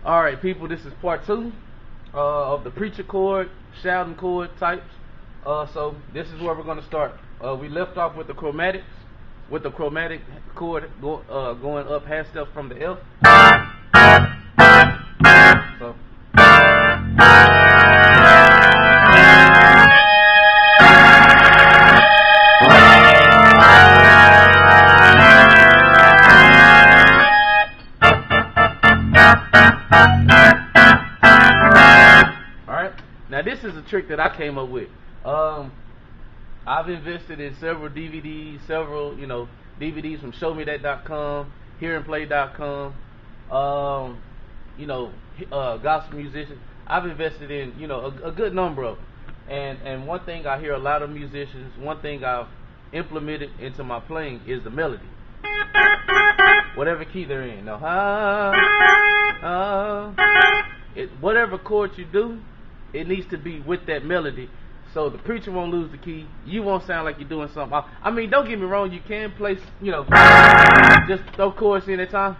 Alright people, this is part 2 of the preacher chord, shouting chord types. So this is where we're going to start. We left off with the chromatics, with the chromatic chord going up half steps from the F. So now this is a trick that I came up with. I've invested in several DVDs, DVDs from ShowMeThat.com, HearAndPlay.com, gospel musicians. I've invested in, a good number of them. And one thing I hear a lot of musicians, one thing I've implemented into my playing is the melody. Whatever key they're in. Now, whatever chord you do, it needs to be with that melody, so the preacher won't lose the key. You won't sound like you're doing something. I mean, don't get me wrong. You can play, just throw chords in at time.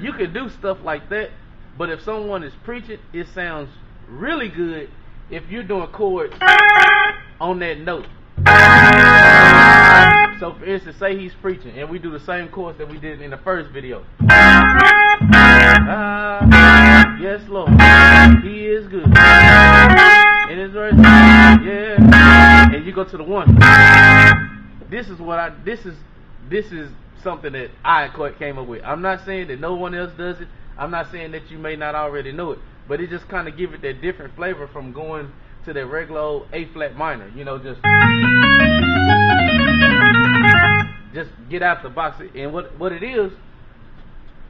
You can do stuff like that, but if someone is preaching, it sounds really good if you're doing chords on that note. So for instance, say he's preaching and we do the same chords that we did in the first video. Yes Lord, He is good. In His verse, yeah. And you go to the one. This is something that I came up with. I'm not saying that no one else does it. I'm not saying that you may not already know it, but it just kind of give it that different flavor from going to that regular old A flat minor. Just get out the box. And what it is,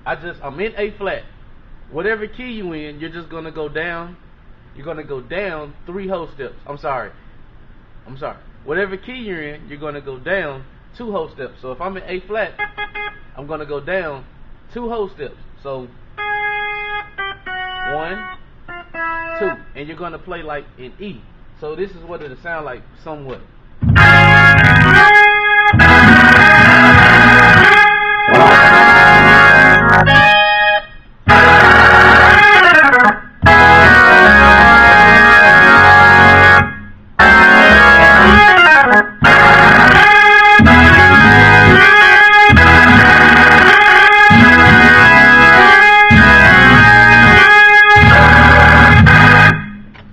I'm in A flat. Whatever key you in, you're just gonna go down. You're gonna go down 3 whole steps. I'm sorry. Whatever key you're in, you're gonna go down 2 whole steps. So if I'm in A flat, I'm gonna go down 2 whole steps. So 1, 2, and you're gonna play like in E. So this is what it'll sound like somewhat.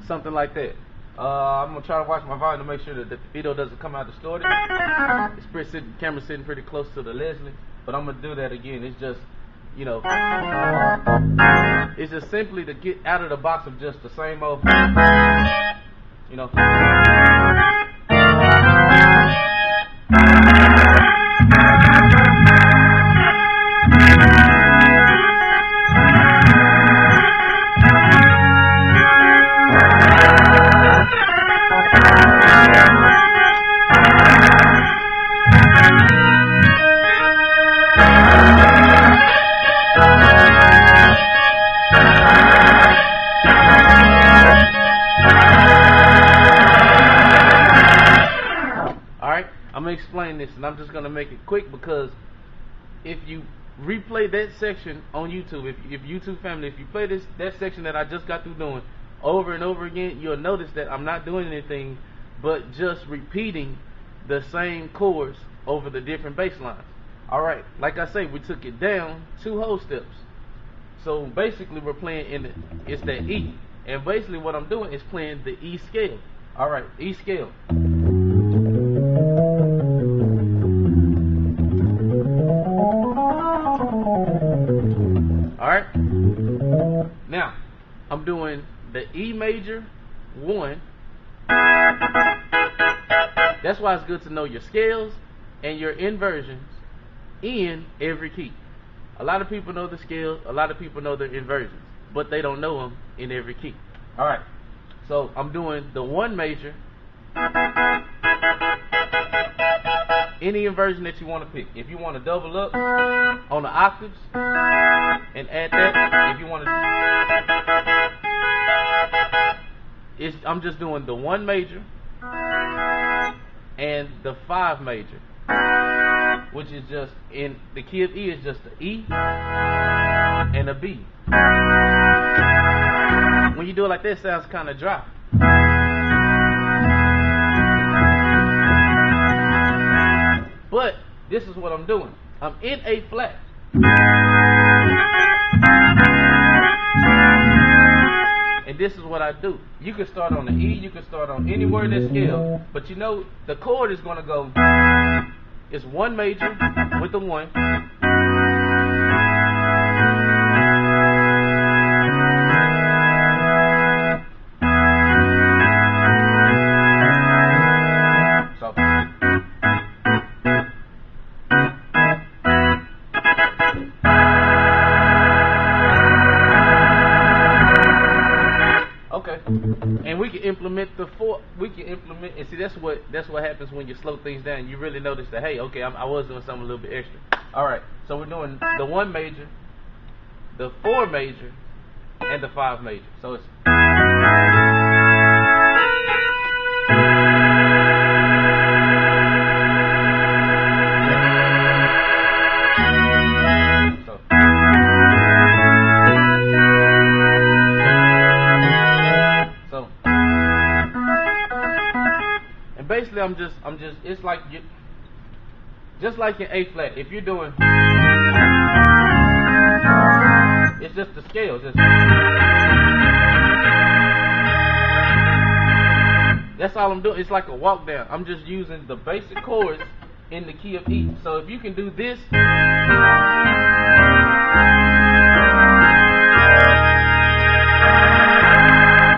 Something like that. I'm gonna try to watch my volume to make sure that the video doesn't come out distorted. The camera's sitting pretty close to the Leslie, but I'm gonna do that again. It's just, it's just simply to get out of the box of just the same old, I'm going to explain this, and I'm just going to make it quick, because if you replay that section on YouTube, if YouTube family, if you play that section that I just got through doing over and over again, you'll notice that I'm not doing anything but just repeating the same chords over the different bass lines. Alright, like I say, we took it down 2 whole steps. So basically we're playing it's that E. And basically what I'm doing is playing the E scale. Alright, E scale. Alright, now I'm doing the E major 1. That's why it's good to know your scales and your inversions in every key. A lot of people know the scales, a lot of people know the inversions, but they don't know them in every key. Alright, so I'm doing the 1 major, any inversion that you want to pick. If you want to double up on the octaves and add that, if you want to, I'm just doing the 1 major and the 5 major. which is just in the key of E is just the E and a B. When you do it like this, it sounds kind of dry. But this is what I'm doing. I'm in A flat. And this is what I do. You can start on the E, you can start on anywhere in this scale. But you know, the chord is going to go, it's 1 major with the 1. And we can implement the 4. We can implement, and see that's what happens when you slow things down. You really notice that, hey, okay, I was doing something a little bit extra. All right, so we're doing the 1 major, the 4 major, and the 5 major. So it's basically, I'm just, it's like you, just like in A flat. If you're doing, it's just the scale. That's all I'm doing. It's like a walk down. I'm just using the basic chords in the key of E. So if you can do this,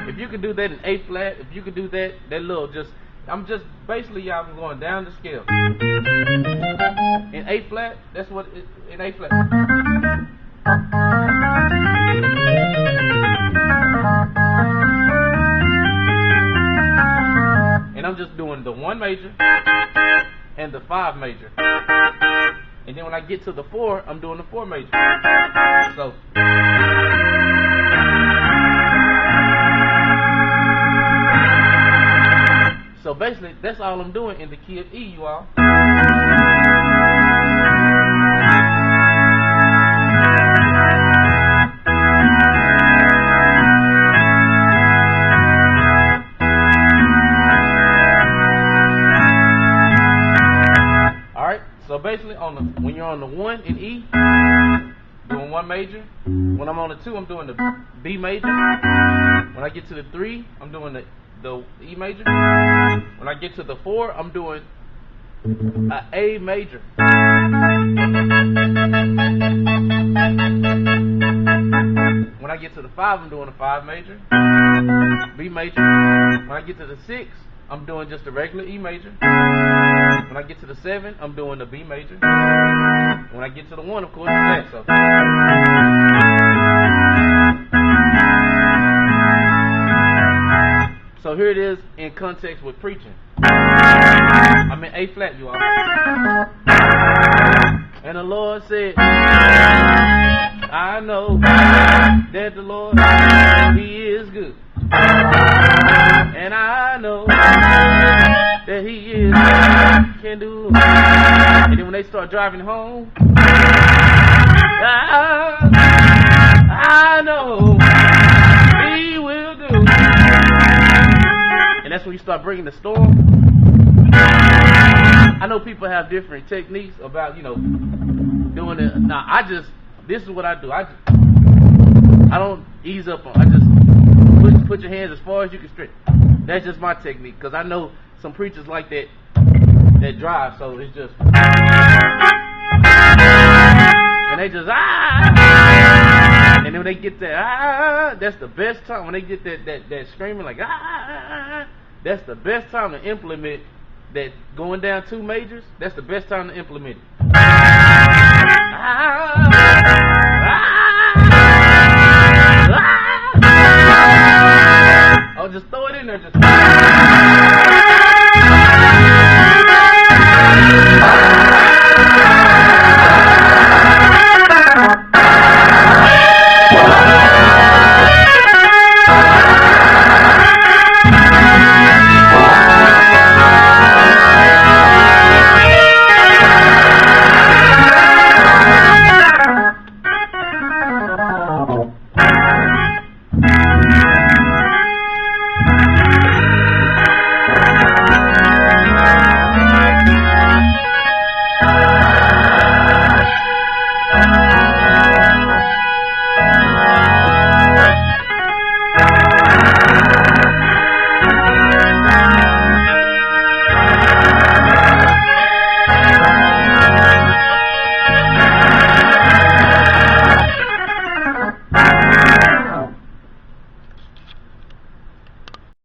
if you can do that in A flat, if you can do that little just. I'm just basically, y'all, I'm going down the scale. In A flat, that's what in A flat. And I'm just doing the 1 major and the 5 major. And then when I get to the 4, I'm doing the 4 major. So So basically, that's all I'm doing in the key of E, you all. Alright, so basically, when you're on the 1 in E, doing 1 major. When I'm on the 2, I'm doing the B major. When I get to the 3, I'm doing the E major. When I get to the 4, I'm doing A major. When I get to the 5, I'm doing a 5 major, B major. When I get to the 6, I'm doing just a regular E major. When I get to the 7, I'm doing the B major. When I get to the 1, of course, it's that. So here it is in context with preaching. I'm in A flat, you all. And the Lord said, I know that the Lord, He is good. And I know that He is, can do. And then when they start driving home, I know He will do. And that's when you start bringing the storm. I know people have different techniques about, doing it. Now, this is what I do. I don't ease up on. I just put your hands as far as you can stretch. That's just my technique, because I know some preachers like that drive, so it's just, and they just and then when they get that that's the best time. When they get that screaming like that's the best time to implement that going down 2 majors. That's the best time to implement it. I'll just throw it in there.